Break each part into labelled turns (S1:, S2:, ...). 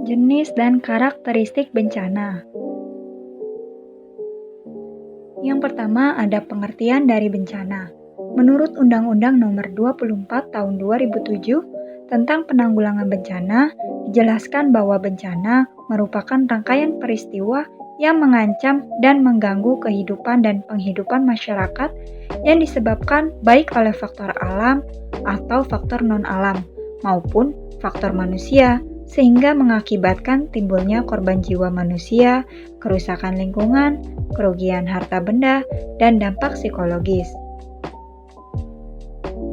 S1: Jenis dan karakteristik bencana. Yang pertama ada pengertian dari bencana. Menurut Undang-Undang Nomor 24 Tahun 2007 tentang Penanggulangan Bencana, dijelaskan bahwa bencana merupakan rangkaian peristiwa yang mengancam dan mengganggu kehidupan dan penghidupan masyarakat yang disebabkan baik oleh faktor alam atau faktor non-alam maupun faktor manusia, sehingga mengakibatkan timbulnya korban jiwa manusia, kerusakan lingkungan, kerugian harta benda, dan dampak psikologis.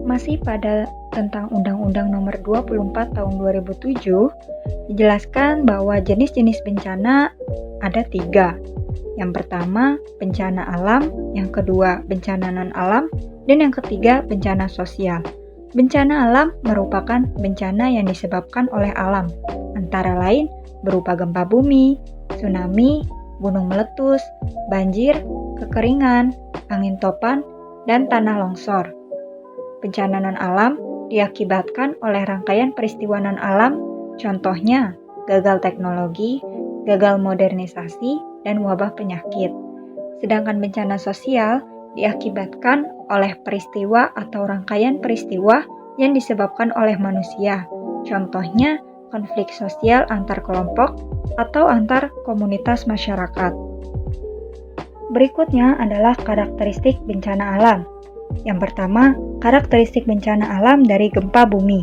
S1: Masih pada tentang Undang-Undang Nomor 24 Tahun 2007, dijelaskan bahwa jenis-jenis bencana ada 3. Yang pertama, bencana alam, yang kedua, bencana non-alam, dan yang ketiga, bencana sosial. Bencana alam merupakan bencana yang disebabkan oleh alam, antara lain berupa gempa bumi, tsunami, gunung meletus, banjir, kekeringan, angin topan, dan tanah longsor. Bencana non-alam diakibatkan oleh rangkaian peristiwa non-alam, contohnya gagal teknologi, gagal modernisasi, dan wabah penyakit. Sedangkan bencana sosial diakibatkan oleh peristiwa atau rangkaian peristiwa yang disebabkan oleh manusia, contohnya konflik sosial antar kelompok atau antar komunitas masyarakat. Berikutnya adalah karakteristik bencana alam. Yang pertama, karakteristik bencana alam dari gempa bumi.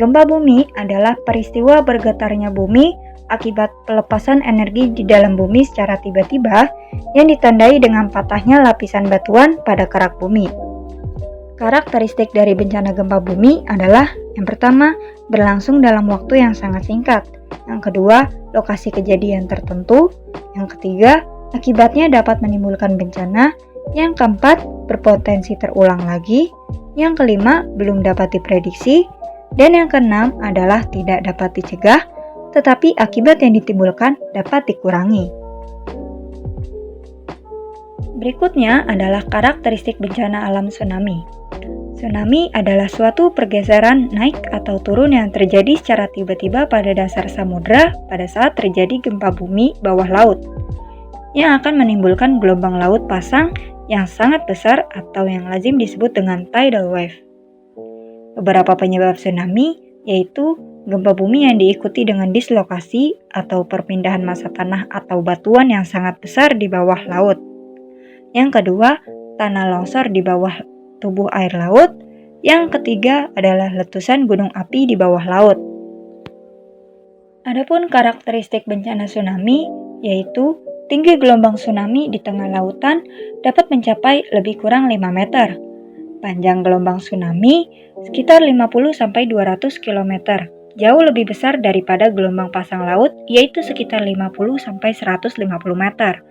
S1: Gempa bumi adalah peristiwa bergetarnya bumi akibat pelepasan energi di dalam bumi secara tiba-tiba yang ditandai dengan patahnya lapisan batuan pada kerak bumi. Karakteristik dari bencana gempa bumi adalah yang pertama, berlangsung dalam waktu yang sangat singkat. Yang kedua, lokasi kejadian tertentu. Yang ketiga, akibatnya dapat menimbulkan bencana. Yang keempat, berpotensi terulang lagi. Yang kelima, belum dapat diprediksi. Dan yang keenam adalah tidak dapat dicegah, tetapi akibat yang ditimbulkan dapat dikurangi. Berikutnya adalah karakteristik bencana alam tsunami. Tsunami adalah suatu pergeseran naik atau turun yang terjadi secara tiba-tiba pada dasar samudra pada saat terjadi gempa bumi bawah laut, yang akan menimbulkan gelombang laut pasang yang sangat besar atau yang lazim disebut dengan tidal wave. Beberapa penyebab tsunami yaitu gempa bumi yang diikuti dengan dislokasi atau perpindahan massa tanah atau batuan yang sangat besar di bawah laut. Yang kedua, tanah longsor di bawah tubuh air laut. Yang ketiga adalah letusan gunung api di bawah laut. Adapun karakteristik bencana tsunami yaitu tinggi gelombang tsunami di tengah lautan dapat mencapai lebih kurang 5 meter. Panjang gelombang tsunami sekitar 50-200 km. Jauh lebih besar daripada gelombang pasang laut, yaitu sekitar 50-150 meter.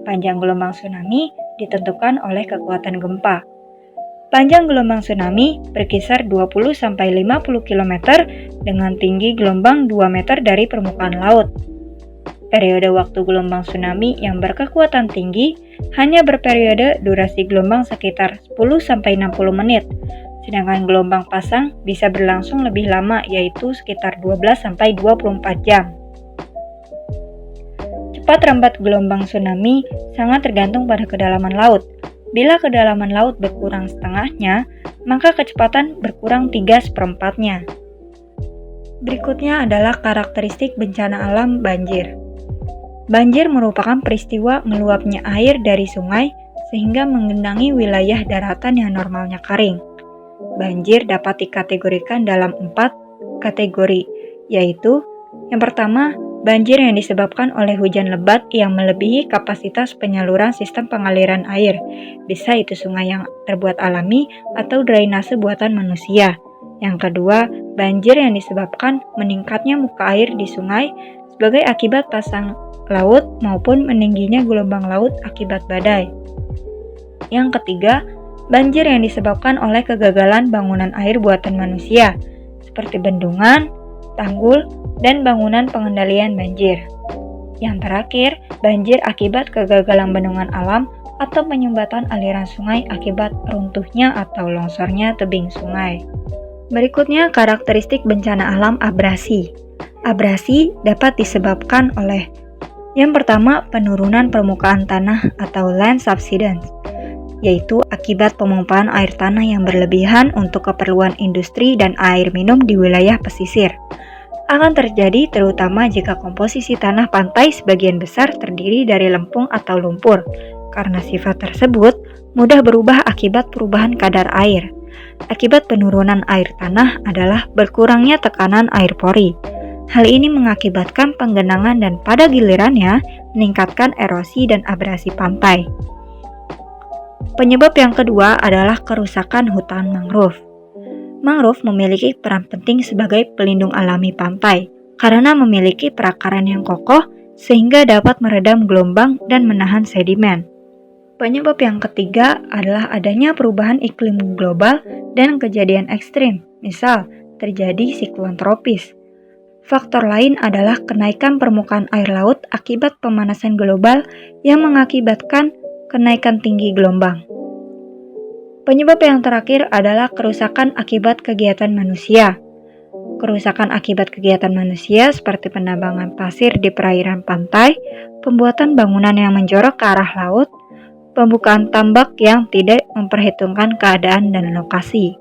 S1: Panjang gelombang tsunami ditentukan oleh kekuatan gempa. Panjang gelombang tsunami berkisar 20-50 km dengan tinggi gelombang 2 meter dari permukaan laut. Periode waktu gelombang tsunami yang berkekuatan tinggi hanya berperiode durasi gelombang sekitar 10-60 menit. Sedangkan gelombang pasang bisa berlangsung lebih lama, yaitu sekitar 12-24 jam. Cepat rambat gelombang tsunami sangat tergantung pada kedalaman laut. Bila kedalaman laut berkurang setengahnya, maka kecepatan berkurang 3/4-nya. Berikutnya adalah karakteristik bencana alam banjir. Banjir merupakan peristiwa meluapnya air dari sungai sehingga menggenangi wilayah daratan yang normalnya kering. Banjir dapat dikategorikan dalam 4 kategori, yaitu yang pertama, banjir yang disebabkan oleh hujan lebat yang melebihi kapasitas penyaluran sistem pengaliran air, bisa itu sungai yang terbuat alami atau drainase buatan manusia. Yang kedua, banjir yang disebabkan meningkatnya muka air di sungai sebagai akibat pasang laut maupun meningginya gelombang laut akibat badai. Yang ketiga, banjir yang disebabkan oleh kegagalan bangunan air buatan manusia, seperti bendungan, tanggul, dan bangunan pengendalian banjir. Yang terakhir, banjir akibat kegagalan bendungan alam atau penyumbatan aliran sungai akibat runtuhnya atau longsornya tebing sungai. Berikutnya, karakteristik bencana alam abrasi. Abrasi dapat disebabkan oleh yang pertama, penurunan permukaan tanah atau land subsidence, yaitu akibat pemompaan air tanah yang berlebihan untuk keperluan industri dan air minum di wilayah pesisir. Akan terjadi terutama jika komposisi tanah pantai sebagian besar terdiri dari lempung atau lumpur, karena sifat tersebut mudah berubah akibat perubahan kadar air. Akibat penurunan air tanah adalah berkurangnya tekanan air pori. Hal ini mengakibatkan penggenangan dan pada gilirannya meningkatkan erosi dan abrasi pantai. Penyebab yang kedua adalah kerusakan hutan mangrove. Mangrove memiliki peran penting sebagai pelindung alami pantai karena memiliki perakaran yang kokoh sehingga dapat meredam gelombang dan menahan sedimen. Penyebab yang ketiga adalah adanya perubahan iklim global dan kejadian ekstrim, misal terjadi siklon tropis. Faktor lain adalah kenaikan permukaan air laut akibat pemanasan global yang mengakibatkan kenaikan tinggi gelombang. Penyebab yang terakhir adalah kerusakan akibat kegiatan manusia. Kerusakan akibat kegiatan manusia seperti penambangan pasir di perairan pantai, pembuatan bangunan yang menjorok ke arah laut, pembukaan tambak yang tidak memperhitungkan keadaan dan lokasi.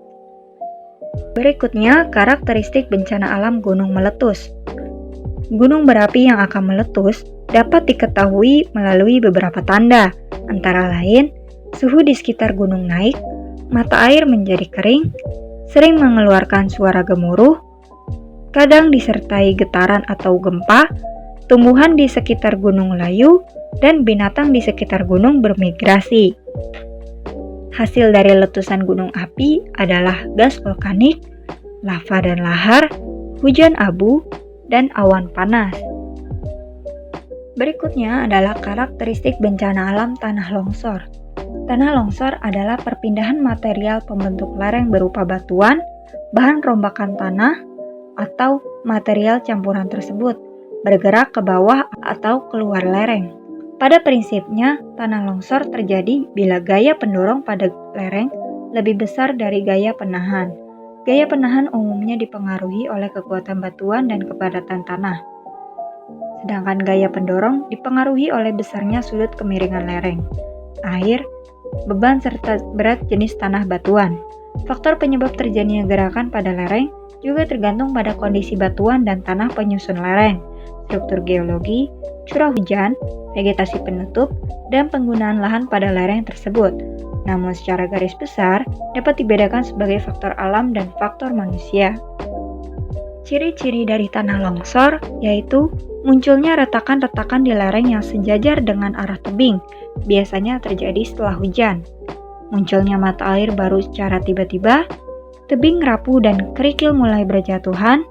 S1: Berikutnya, karakteristik bencana alam gunung meletus. Gunung berapi yang akan meletus dapat diketahui melalui beberapa tanda, antara lain suhu di sekitar gunung naik, mata air menjadi kering, sering mengeluarkan suara gemuruh, kadang disertai getaran atau gempa, tumbuhan di sekitar gunung layu, dan binatang di sekitar gunung bermigrasi. Hasil dari letusan gunung api adalah gas vulkanik, lava dan lahar, hujan abu, dan awan panas. Berikutnya adalah karakteristik bencana alam tanah longsor. Tanah longsor adalah perpindahan material pembentuk lereng berupa batuan, bahan rombakan tanah, atau material campuran tersebut bergerak ke bawah atau keluar lereng. Pada prinsipnya, tanah longsor terjadi bila gaya pendorong pada lereng lebih besar dari gaya penahan. Gaya penahan umumnya dipengaruhi oleh kekuatan batuan dan kepadatan tanah. Sedangkan gaya pendorong dipengaruhi oleh besarnya sudut kemiringan lereng, air, beban serta berat jenis tanah batuan. Faktor penyebab terjadinya gerakan pada lereng juga tergantung pada kondisi batuan dan tanah penyusun lereng, struktur geologi, curah hujan, vegetasi penutup, dan penggunaan lahan pada lereng tersebut. Namun secara garis besar dapat dibedakan sebagai faktor alam dan faktor manusia. Ciri-ciri dari tanah longsor yaitu munculnya retakan-retakan di lereng yang sejajar dengan arah tebing, biasanya terjadi setelah hujan. Munculnya mata air baru secara tiba-tiba, tebing rapuh dan kerikil mulai berjatuhan.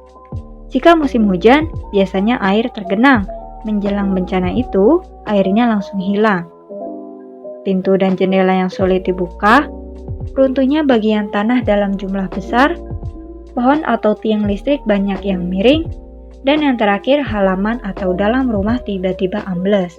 S1: Jika musim hujan, biasanya air tergenang. Menjelang bencana itu, airnya langsung hilang. Pintu dan jendela yang sulit dibuka, runtuhnya bagian tanah dalam jumlah besar, pohon atau tiang listrik banyak yang miring, dan yang terakhir halaman atau dalam rumah tiba-tiba ambles.